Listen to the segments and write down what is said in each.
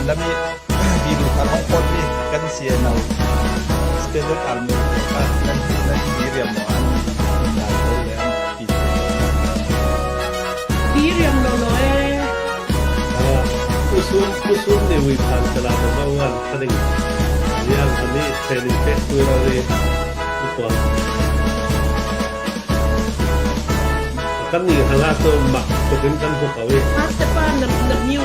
dami bidu kalong pot ni kan siya na standard army na Miriam mo an na le an Miriam no no usun ne wi pan kala ma wan kading yang kami training test tu re upon kan ni hala to mak to kan kan ko kawe Partepan na new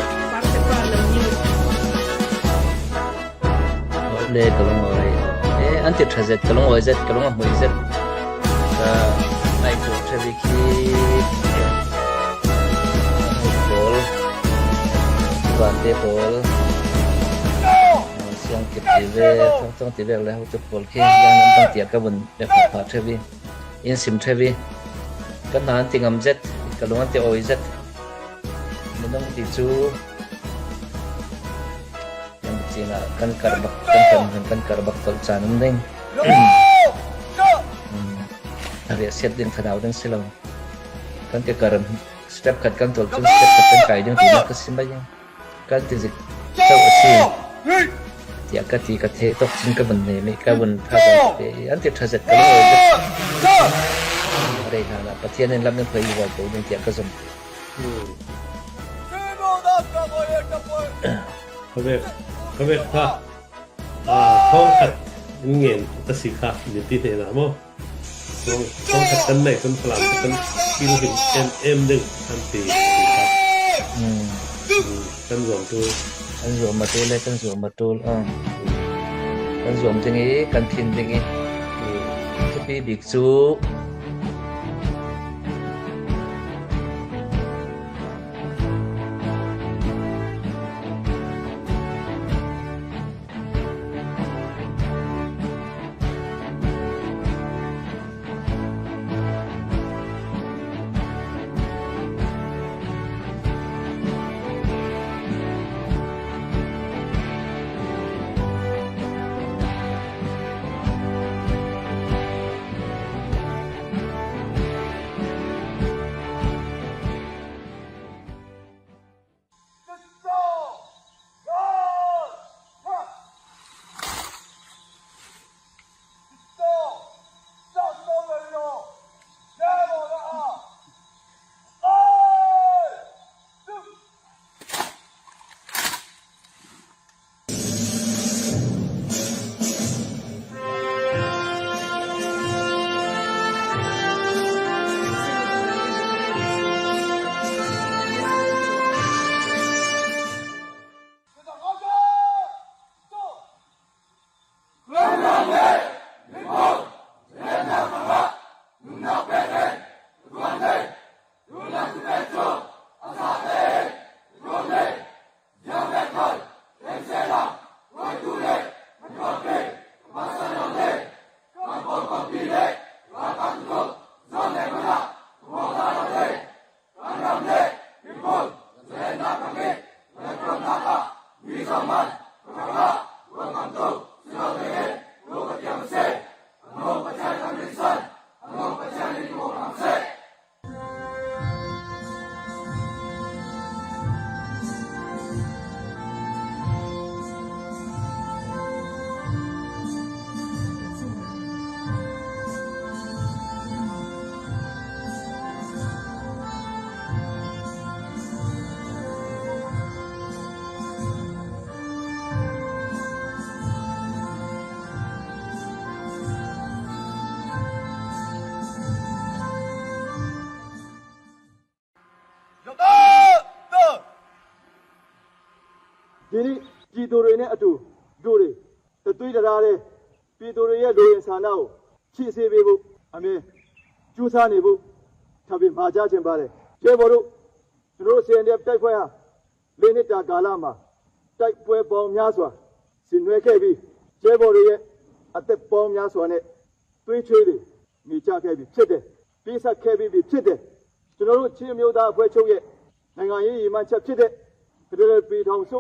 le kalong oi anti trazet kalong oi zet kalong moi zet sa mai ko treviki bol vante bol siang kitive tong tive le hu to bol ke lan tong tia ka bun be pha trevi in sim trevi kan nan tingam zet kalong anti oi zet menong ti chu na kan karbak tol chanum ding ari set din khadaw ding silaw kan ke karam step khat kan tol chun step khat kan kai ding ti ka simba yang kan ti zik taw asi ya ka ti ka the tok chin ka ban ne me ka bun tha ba te an ti thazet ka re na na pathian en lam ne phai wa ko ding ti ka zum kabe kha thong khat ngen ta si kha ni ti ne na mo thong khat kan nei kan plan kan kil hin em ding an ti kha kan zom tu kan zom ma tu le kan zom ma tu kan zom jing e kan thin jing e tu pi bik chuဒီနေ့ပြည်သူတွေနဲ့အတူတို့တွေတသွေးတရားတဲ့ပြည်သူတွေရဲ့လူရင်ဆန္ဒကိုဖြည့်ဆည်းပေးဖို့အမြဲကြိုးစားနေဖို့ထပ်ပြီးမှာကြားခြင်းပါတယ်ကျေဘော်တို့ကျွန်တော်CNFတိုက်ပွဲဟာ၄နှစ်တာကာလမှာတိုက်ပွဲပေါင်းများစွာဆင်နွှဲခဲ့ပြီးကျေဘော်တွေရဲ့အသက်ပေါင်းများစွာနဲ့သွေးချွေးတွေနေကြခဲ့ပြီးဖြစ်တယ်ပြီးဆက်ခဲ့ပြီးဖြစ်တယ်ကျွန်တော်တို့ချင်းမျိုးသားအဖွဲ့ချုပ်ရဲ့နိုင်ငံရေးရည်မှန်းချက်ဖြစ်တဲ့ဖက်ဒရယ်ပြည်ထောင်စု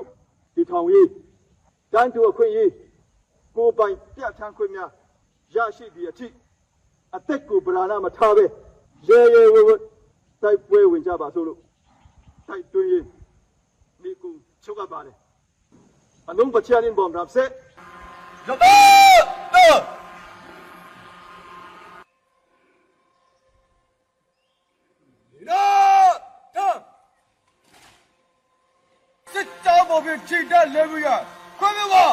ဒီထောင်ရေးတန်းတူအခွင့်အရေးကိုယ်ပိုင်ပြဋ္ဌာန်းခွင့်များရရှိသည့်အထိအသက်ကိုဗလာနာမထားပဲရဲရဲဝဝတိုက်ပွဲဝင်ကြပါစို့လို့တိုက်တွန်းရေးမိကူချုပ်ကပါတယ် อันนุ่งปัจเจียนินบอมรับเสยกစစ်ကြောင်းပေါ်ပြီးထိတက်လဲပြီးရခွင့်မပါ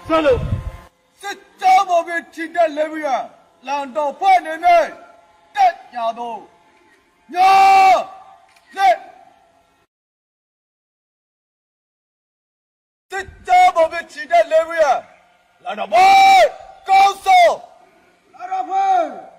ဆလို့စစ်ကြောင်းပေါ်ပြီးထိတက်လဲပြီးရလန်တော်ဖွဲ့နေနေတက်ညာတော့ညာလက်စစ်ကြောင်းပေါ်ပြီးထိတက်လဲပြီးရလန်တော်ဖွဲ့ကောင်းစောလန်တော်ဖွဲ့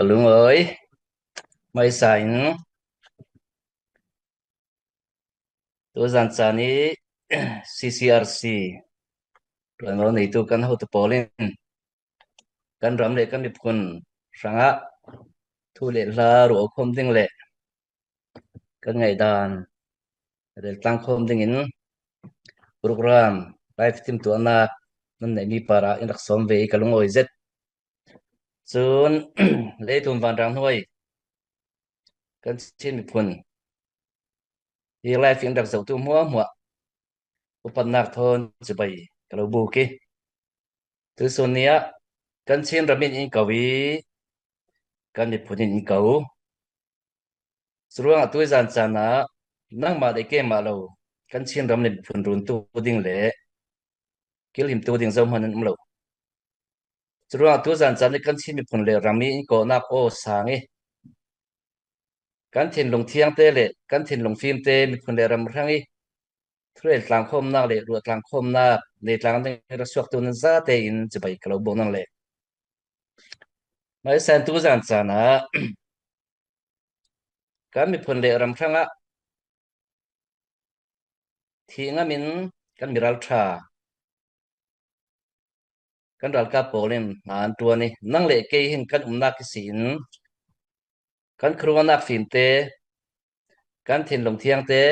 Kalung ơi, mai sain tu zan chani CCRC rano nei tu kan ho to polin kan ram le kan ipkun ranga thu le la ro khom ding le kan ngai dan re tang khom ding in program live team tu na nan nei mi para in rak som ve kalung oi zet chun le tum van rang hoi kan chin ipkun hi live in rak zau tu mua upan nak thon chibai kalau bu ki tu sonia kan chin ramin in kawi kan ipkun in kau suruang tu zan chana nang ma de ke ma lo kan chin ram le phun run tu ding le kilim tu ding zom hanan lo suruang tu zan chan kan chin mi phun le rami ko nak o sangi kan thin long thiang te le kan thin long phim te mi phun le ram rangi thre tlang khom nak le ru tlang khom nak le tlang ding ra suak tu nan za te in chibai kalo bo nang le mai san tu zan chana kan mi phun le ram ranga thinga min kan miral tha kan ral ka polin an tua ni nang le ke hin kan umnak sin kan khruanak fin te kan thin long thiang te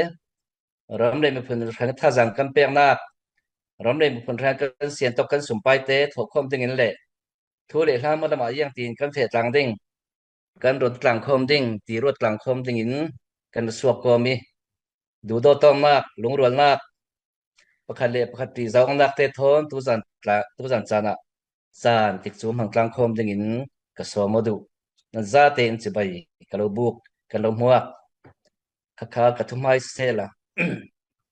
ram le mi phun rang tha jang kan pek nak ram le mi phun rang kan sian tok kan sumpai te thok khom ding in le thu le hla ma lama yang tin kan phe tlang ding kan rot tlang khom ding ti rot tlang khom ding in kan suak ko mi du do tong nak lung rol nak pakhat le pakhat ti zawng nak te thon tu zan chana san tik chu mang tlang khom ding in ka so modu na za te in chibai kalo buk kalo muak kha ka thumai sela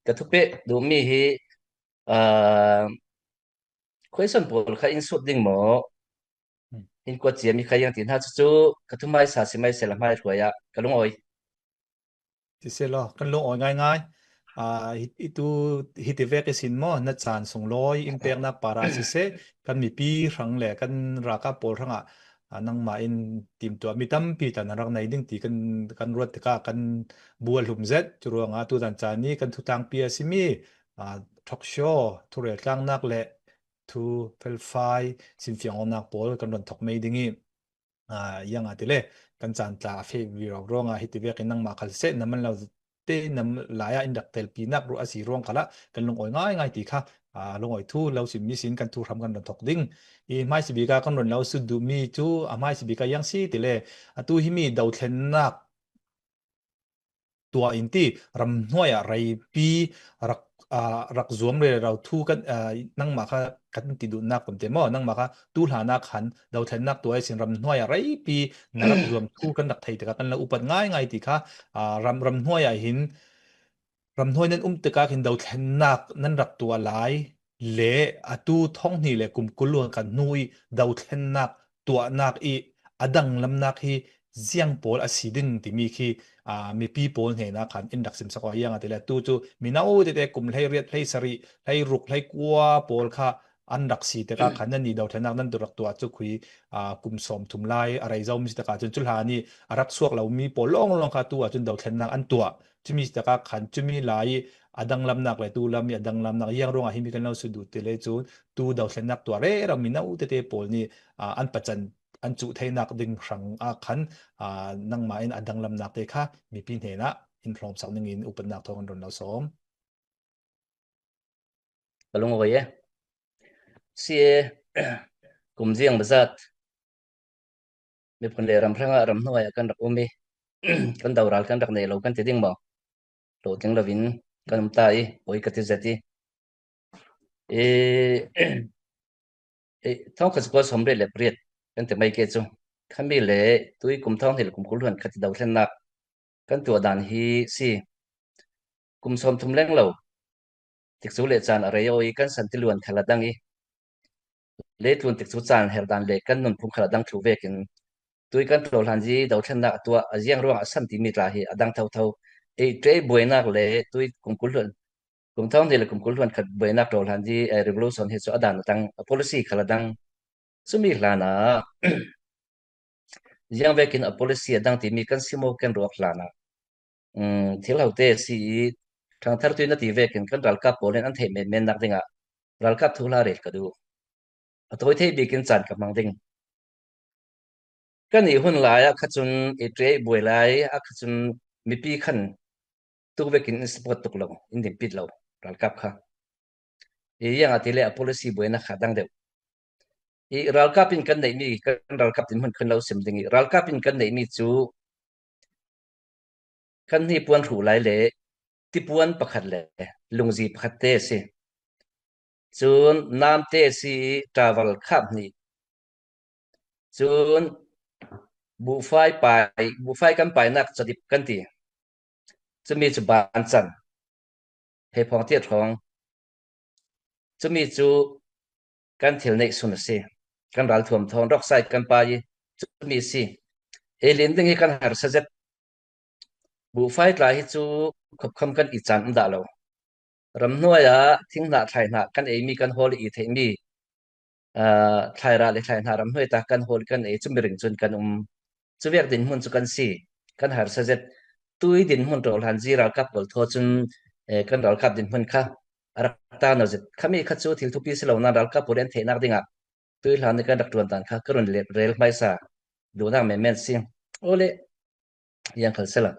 ka thupe du mi hi question pol kha in sut ding mo in ko chiam mi kha yang tin ha chu ka thumai sa simai sela mai throya kalung oi ti se lo kan lo oi ngai itu hitive ke sin mo na chan sung loi impact na para si se kan mi pi rang le kan raka pol ranga nang ma in tim to mi tam pi tan rang nei ding ti kan ruat ka kan bual hum zet churuanga tu dan chani kan thu tang pi asimi talk show thu re tlang nak le thu fel fai sin fiang onak pol kan ron thok mei dingi yang atile kan chan tla fe vi ronga hitive ke nang ma khal se naman lo te nam laya indak tel pinak ru asi rong kala kan lung oi ngai ti kha lung oi thu lo sim mi sin kan thu ram kan ron thok ding i mai sibi ka kan ron lo su du mi chu a mai sibi ka yang si ti le atu hi mi dau thlen nak tua inti ram hnoya rai pi rak zuam le rau thu kan nang ma kha kan ti du nak pom te mo nang ma kha tu hla nak khan dau thlen nak tua sin ram hnoya rai pi narak zuam thu kan dak thei te kan la upat ngai ti kha ram hnoya hin ram hnoy nan te ka hin dau thlen nak nan rak tua lai le atu thong ni le kum kulun kan nui dau thlen nak tua nak i adang lam nak hi ziang pol asidin ti mi khi mi pi pol he na khan indak sim sakwa yang atela tu chu minau te kum hlei riat hlei sari hlei ruk hlei kwa pol kha an rak si te ka khan ni dau thlenak nan durak tua chu khui kum som thum lai arai zau mi te ka chun chul ha ni arak suak lo mi pol long kha tu chun dau thlenak an tua chumi te ka khan chumi lai adang lam nak le tu lam mi adang lam nak yang ronga hi mi kan lo su du te le chu tu dau thlenak tua re ra minau te pol ni an pachan an chu thei nak ding rang khan nang ma in adang lam nak te kha mi pin he na in from sak ning in upan nak thong ron lo som kalung oi ye sie kum jiang bazat mi phun le ram ranga ram hnoya kan rak umi kan daural kan rak nei lo kan ti ding mo lo ting lovin kan tai oi ka ti zati thong ka ko somre le priet kan te mai ke chu khami le tui kum thong hil kum kul han khati dau thlen nak kan tu dan hi si kum som thum leng lo tik chu le chan are oi kan san ti luan khala dang i le tun tik chu chan her dan le kan nun phum khala dang thu vekin tui kan tro han ji dau thlen nak tua ajiang ro asam ti mi tla hi adang thau thau tre boinak le tui kum kul han kum thong hil kum kul han khat boinak tro han ji revolution he chu adan tang policy khala dang sumi hlana ยังเวกินอ policy ดังที่มีกันสิโมกันรวกลานะที่เราเตสิทางทารตุยนาทีเวกินกันรัลกับโปเลนอันเทเมนนักดิงะรัลกับทุลาเรกกดูตัวเทบิกินจันกับมังดิงกันอีหุ่นหลายขจุนอีเตรบวยหลายขจุนมีปีขันตุกเวกินสปอตตุกลงอินดิปิดเรารัลกับค่ะยังอาทิเลอ policy บวยนะขาดังเดียวรัลกับปินกันไหนมีกันรัลกับติมันขึ้นเราเสมดิงรัลกับปินกันไหนมีจูกันที่ปวนถูหลายเละที่ปวนประคัดเละลุงจีประคัดเตสิจูนน้ำเตสิทราเวลขับนี่จูนบุไฟกันไปนักจะดิบกันทีจะมีจุบานจันให้พองเทียทองจะมีจูกันเที่ยวในสุนทรีกันรัลถ่วมทองรักใส่กันไปจะมีสิเอลินดึงให้กันหาสัจบุไฟหลายจูขบคำกันอีจันด่าเรารำนัวยทิ้งหน้าไทยหน้ากันเอมีกันโฮลอีเทมีไทยราเลยไทยหน้ารำนัวยตากันโฮลกันเอจุ่มริงจนกันจุเวียกดินหุ่นจุกันสีกันหาสัจตุยดินหุ่นโรลหันจีรัลกับโทจนกันรัลกับดินหุ่นค่ะรักตาโนจิตขมีขัดจูทิลทุปีสลาวนารัลกับโปเรนเทนักดิ่งอ่ะตุยหลานในการดักตวนตันค่ะกรุนเรลไม่ซาดูนักแม่นสิโอเล่ยังขัดสลัก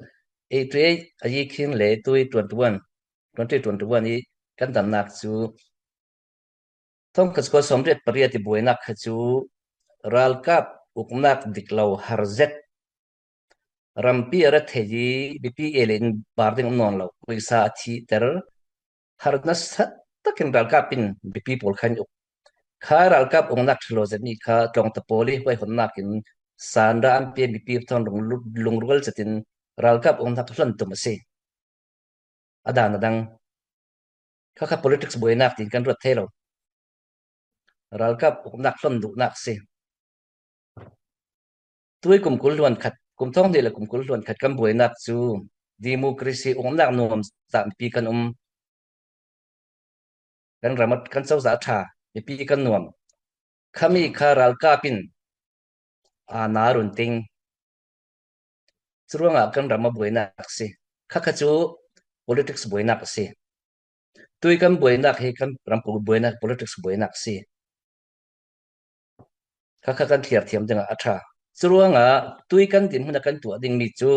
เอตรีอายิคินเล่ตุยตวนนี้กันตำหนักจูท่องกัสกสมเด็จปริยัติบุยนักขจูรัลกับอุกนักดิกลาวฮาร์เซตรัมปีรัตเฮจีบีพีเอลินบาร์ดิงนอนลาววิสาทีเตอร์ฮาร์นัสตักินรัลกับปินบีพีพอลขันอุกข้ารัลกับอุกนักโลเซนีข้าตรงตะโพลีไว้คนนักินซานดาอัมพีบีพีทอนลุงรัลเซตินรัลกับอุกนักหลันตุมสีอดานัดังข้า politics บุยนักตินกันรถเทลรัลกับอุกนักหลันดุนักสีตัวกุมกุลล้วนขัดกุมท้องเดียร์กุมกุลล้วนขัดกันบุยนักจูดิโมคราซีอุกนักนวมสามปีกันกันรามัดกันเจ้าสาธาปีกันนวมขมีข้ารัลกับปินนารุนติงสรุปว่ากันรามาบุยนักสีข้าขจู politics บุยนักสีตัวกันบุยนักให้กันรำปูบุยนัก politics บุยนักสิข้ากันเทียบจังอัฐาสรุปว่าตัวกันดินมันกันตัวดิ่งมีจู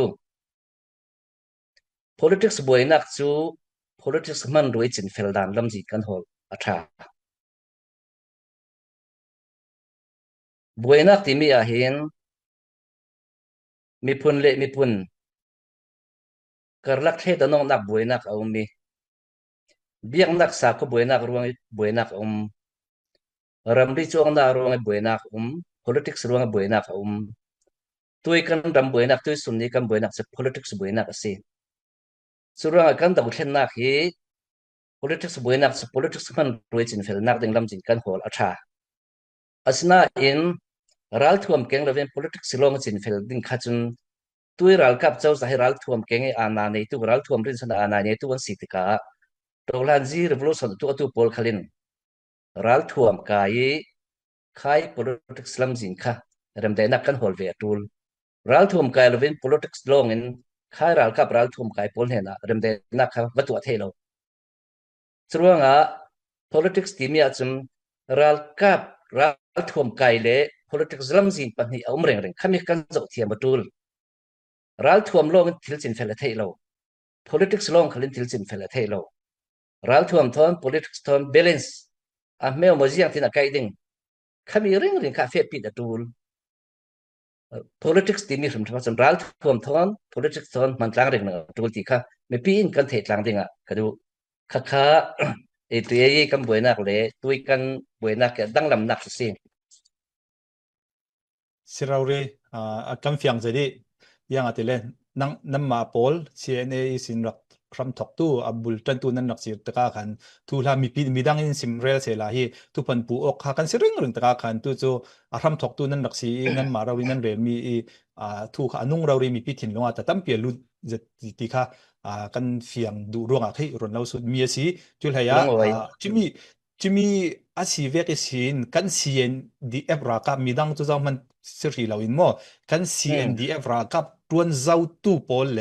politics บุยนักจู politics มันรวยจินเฟลดานลำจีกันหออัฐาบุยนักที่มีอาเห็นมีพุนเละมีพุนกระลักเทตน้องนักบุยนักเอามีเบียงนักสาก็บุยนักรวงบุยนักรำริจวงนักรวงบุยนักpolitics รวงบุยนักตัวกันรำบุยนักตัวสุนีกันบุยนักจะ politics บุยนักสิสุรวงกันตะกุเทนนักฮี politics บุยนักจะ politics มันรวยจินเฟลนักดึงลำจินกันหัวอัฐาอัศนาอินรัลทวมเก่งเราเป็น politics ลงจินเฟลดึงขัดจนตัวรัลกับเจ้าสายรัลทวมเก่งอานาในตัวรัลทวมรินสนาอานาในตัววันสิทธิกาตัวลันจีรีวิลูชันตัวโพลคลินรัลทวมกายขาย politics ลำจินค่ะเริ่มได้นักกันหัวเวียตูลรัลทวมกายเราเป็น politics ลงอินขายรัลกับรัลทวมกายโพลเห็นเริ่มได้นักค่ะวัตถุเทโลสรุปว่า politics ที่มีอาจจะรัลกับรัลทวมกายเล่ politics ลำจินปัจจุบันเร่งขมิกันจะเทียมบัตุลรัลทวมลงทิลจินเฟลเทโล politics ลงขลินทิลจินเฟลเทโลรัลทวมทอน politics ทอน balance ไม่เอามาเสียงที่นักไกดิ้งขมิเร่งคาเฟ่ปิดตูล politics ที่มีสมรสรัลทวมทอน politics ทอนมันต่างเร่งตูลที่ค่ะไม่ปีนกันเทต่างดิ้งก็ดูข้าตัวเองกันบุยนักเลยตัวกันบุยนักดังลำนักสิสิเราเรกันเฟียงจะดียังอาทิเลนังมาโพล CNA สินรักคำถกตู้บุลตันตูนั้นนักสิตะกาขันทุลามีดังอินซิมเรลเซลาฮีทุพันปูอกขันสิเร่งตะกาขันตู้โจคำถกตู้นั้นนักสินั้นมาเราวินั้นเรลมีทุกอนุเราเรมีพิถินลงแต่ตั้มเปียลุจะติค่ะกันเฟียงดูร่วงให้รอนเราสุดมีสิจุลหายจิมีอาชีพเวกสินกันเซียนดีเอฟรากับมีดังตัวมัน สิริเราอินมอกัน CNDF รากับตวนเจ้าตู้ปอลเล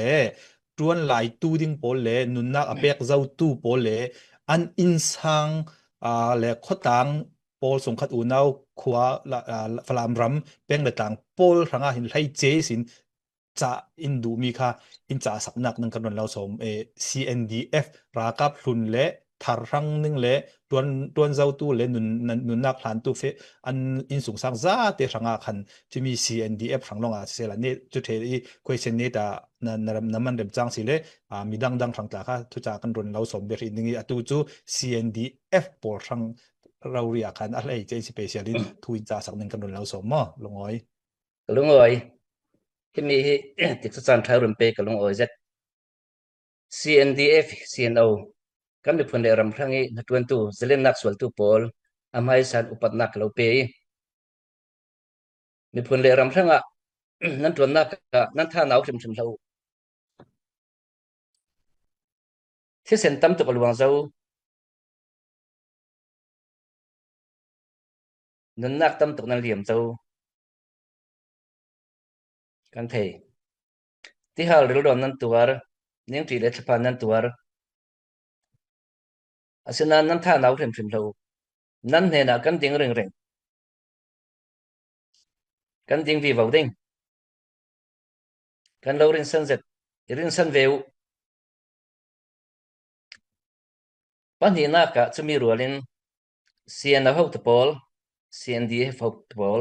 ตวนหลายตู้ดิ้งปอลเลนุนนักอเปกเจ้าตู้ปอลเลอันอินซังและขตังปอลสงคัดอูนาวขวาฟลามรัมเป็นละต่างปอลรังหินไลเจสินจะอินดูมีค่ะอินจะสักนักนึงกันเราสมCNDF รากับหลุนและทารังนึงและตวนเจ้าตู้และนุนนักหลานตู้เฟอันอินสูงสังซาเตรังคันจะมี CNDF รังลงเสละเนี่ยจุดที่คุยเส้นนี้แต่น้ำมันเดิมจังสิเลยมีดังรังตาค่ะทุกจากกันเราสมเบรินึงตูจู CNDF ปอรังเราเรียกกันอะไรเจสเปเชียลิทุยจะสักนึงกันเราสมลงอ้อยลุงอ้อยที่มีติดสันทารุนเปกับลุงอ้อยเจ็ด CNDF CNO กันมีผลในรำครั้งนี้นักวนตู้จะเล่นนักสวนตู้ปอลอามาสันอุปนักเราเปมีผลในรำครั้งนั้นตัวนักนั้นท่าหนาวชิมเราที่เส้นตั้มตุกลวงเจ้านั้นนักตั้มตุกนั้นเหลี่ยมเจ้ากันเทที่หาเรื่องนั้นตัวนิ่งจีเล็ดสะพานนั้นตัวอาศัยนั้นท่าหนาวชิมเรานั้นเห็นกันดิ้งเร่งกันดิ้งวีวดิ้งกันเราเรียนสันเสร็จเรียนสันเววปัญหาหน้ากะจะมีรัวเล่น CNO ฮาวต์บอล CNDF ฮาวต์บอล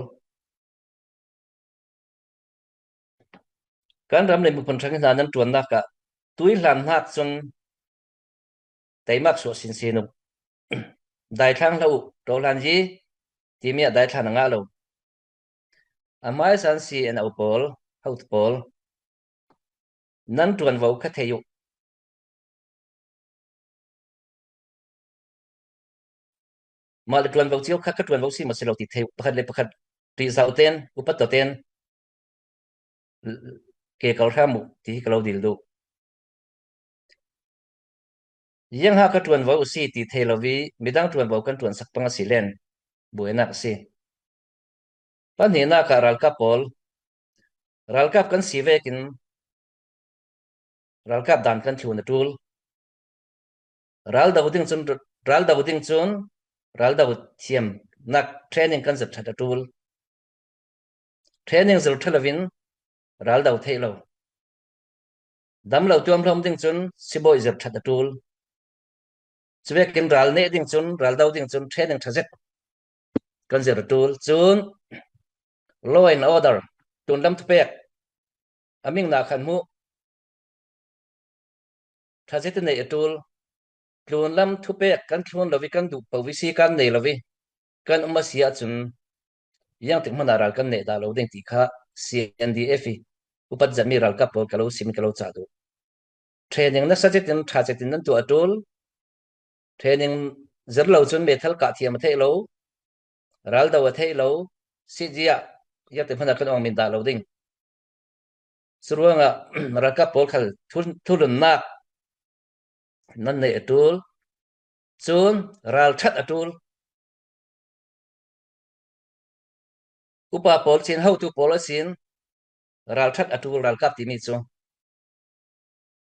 การรำในมุขผลทางการนั้นตัวนักะตุยหลันหักจนแต่มักสวดสินเสนุได้ทางเราโรลันจีที่มีได้ทางงาเราอามาสัน CNO บอล ฮาวต์บอลนั้นตัวเราคัดเทยุมาเลยตัวเราเที่ยวคัดตัวเราสิมาเสลติเทยุประคัดเลยประคัดปีสาวเต้นอุปตเต้นเกี่ยวกับทำมุที่เราดิลดูยังหากตัวเราสิติเทลวีไม่ต้องตัวเรากันตัวสักปังสิเลนบุญนักสิปัญหาหน้าการรัลกับปอลรัลกับกันสีเวกินรัลกับดันกันชวนตูลรัลดาวดิ้งจนรัลดาวดิ้งจนรัลดาวเทียมนักเทรนนิ่งกันจับชัดตูลเทรนนิ่งสุดทลวินรัลดาวเทลดำเราตัวมพร้อมดิ้งจนสิบอยจับชัดตูลสเวกินรัลเนดิ้งจนรัลดาวดิ้งจนเทรนนิ่งทัศน์กันจับตูลจนlaw and order ตุนลำทุเปกอามิงนาขันมุถ้าเจตในตูลตุนลำทุเปกกันทุนเราวิกันดูปวิธีกันในเราวิกันมาเสียจนยังถึงมันอารัลกันในดาเราเด้งตีข้า CNDF อุปจัมมีรัลกับปอลกับเราสิมกับเราจัดเทรนนิ่งนักสัจจินถ้าเจตนั้นตัวตูลเทรนนิ่งจะเราจนเมทัลกาเทียมเทเรารัลดาวเทเราสิจียยัดมันกันออกมินดาเราดิ้งสุดว่ารักกับปอลขัลทุนนักนั่นในตูลจนรัลชัดตูลอุปปอลสินเฮาตูปอลสินรัลชัดตูลรัลกับที่มีจง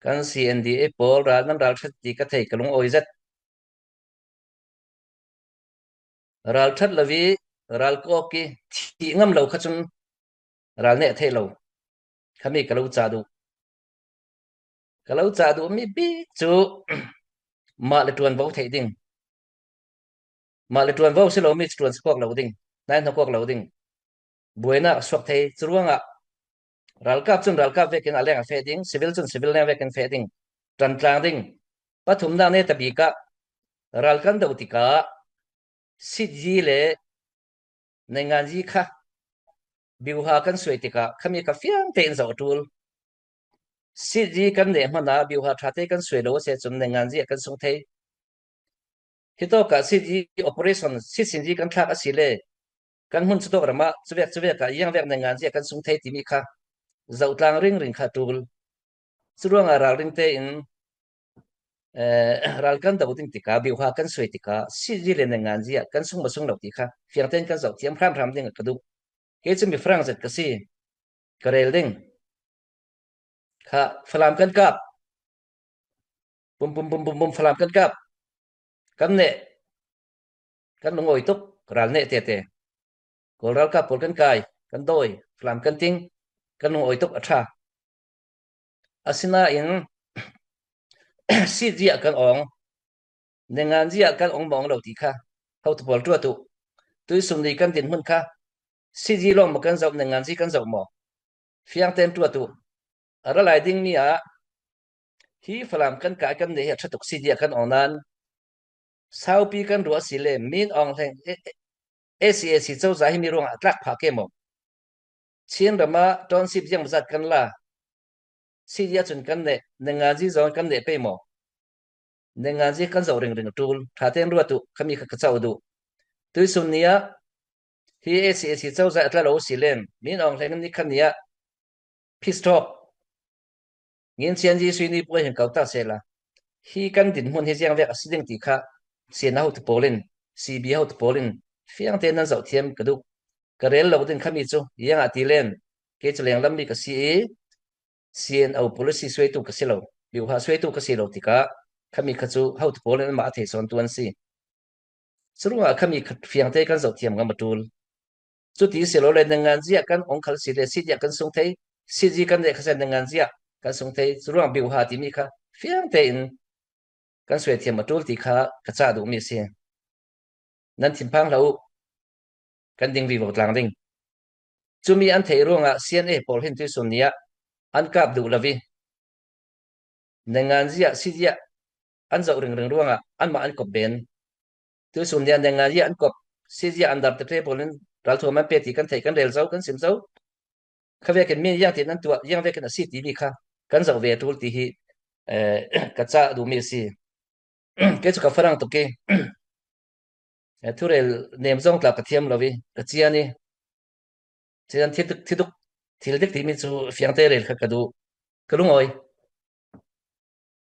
กัน CNDF ปอลรัลนั้นรัลชัดที่กระเทยกลงโอยจัดรัลชัดละวีรัลก็กี่ที่งั้มเราขจนรัลเนี่ยเทเราขมีกะเราจัดดูมีบิ๊กจูมาเลตวนวาวเทดิ้งมาเลตวนวาวสิเรามีตวนสกอกเราดิ้งนั่นสกอกเราดิ้งบัวน่ะสวกเทจรวงรัลกับจนรัลกับเวกินอะไรกันเฟดิ้งซิวิลจนซิวิลเนี่ยเวกินเฟดิ้งตรันตรังดิ้งปฐุมดาเนี่ยตบีกะรัลกันดาวติกาสิจีเลในงานจีค่ะบิวหากันสวยติกะขมีกาเฟียงเต็นสาวตูลสิจีกันเนี่ยมันน่ะบิวหาทัดเตกันสวยโลเสียจนในงานจีกันส่งเทฮิโตกะสิจีโอเปอเรชั่นสิจีกันทักสิเลกันหุ่นสต๊อกระมาสเวกกะยังเวกในงานจีกันส่งเทที่มีค่ะเจ้าตางริงค่ะตูลสุดว่าเราริงเตอินรัลกันดาวดิ้งติกาบิวหากันสวยติกาสิจีเลในงานจีกันส่งมาส่งเราติค่ะเฟียงเต็นกันเจ้าเทียมพรำดิ้งกระดู ke chumi frang zet ka si karel ding kha falam kan kap bum falam kan kap kan ne kan ngoi tuk ral ne te kol ral kap pol kan kai kan doi falam kan ting kan ngoi tuk atha asina in si dia kan ong nengan dia kan ong mong lo ti kha hau tu pol tu tui sum ni kan tin mun kha si ji long ma kan zau nengan ji kan zau mo fiang ten tu ara lai ding ni a hi falam kan ka kan ne ha thatuk si dia kan onan sau pi kan ro si le min ong theng ACAC châu za hi mi rong atlak pha ke mo chin rama township jang zat kan la si dia chun kan ne nengan ji zon kan ne pe mo nengan ji kan zau ring tul tha ten ru tu khami kha chau du tui sum nia hi ACAC châu za atla lo si len min ong theng ni khan nia pistop ngin chen ji sui ni poi hen kau ta se la hi kan din hun he jang vek asiding ti kha se na hu tu polin CB hu tu polin fiang ten nan zau thiam ka du karel lo din khami chu yang ati len ke chleng lam mi ka si cn au policy sui tu ka silo biu ha sui tu ka silo ti ka khami kha chu hu tu polin ma the son tuan si surunga khami fiang te kan zau thiam ga matul chu ti se lo le nangan zia kan ong khal si le si dia kan sung thei si ji kan de khasan nangan zia kan sung thei surunga biu ha ti mi kha fiang te in kan sui thiam matul ti kha ka cha du mi se nan thim phang lo kan ding vi lo tlang ding chumi an thei ronga CNA pol hin tu sunia an kap du lavi nangan zia si dia an zau ring ronga an ma an kop ben tu sunia nangan zia an kop si dia an dar te polin ral tho man pe ti kan thei kan rel zau kan sim zau khave ken mi yang ti nan tu yang ve kan si ti bi kha kan zau ve tul ti hi ka cha du mi si ke chu ka farang to ke thurel nem zong tla ka thiam lovi ka chiani chian thiduk thil dek ti mi chu fiang te rel kha ka du kalungoi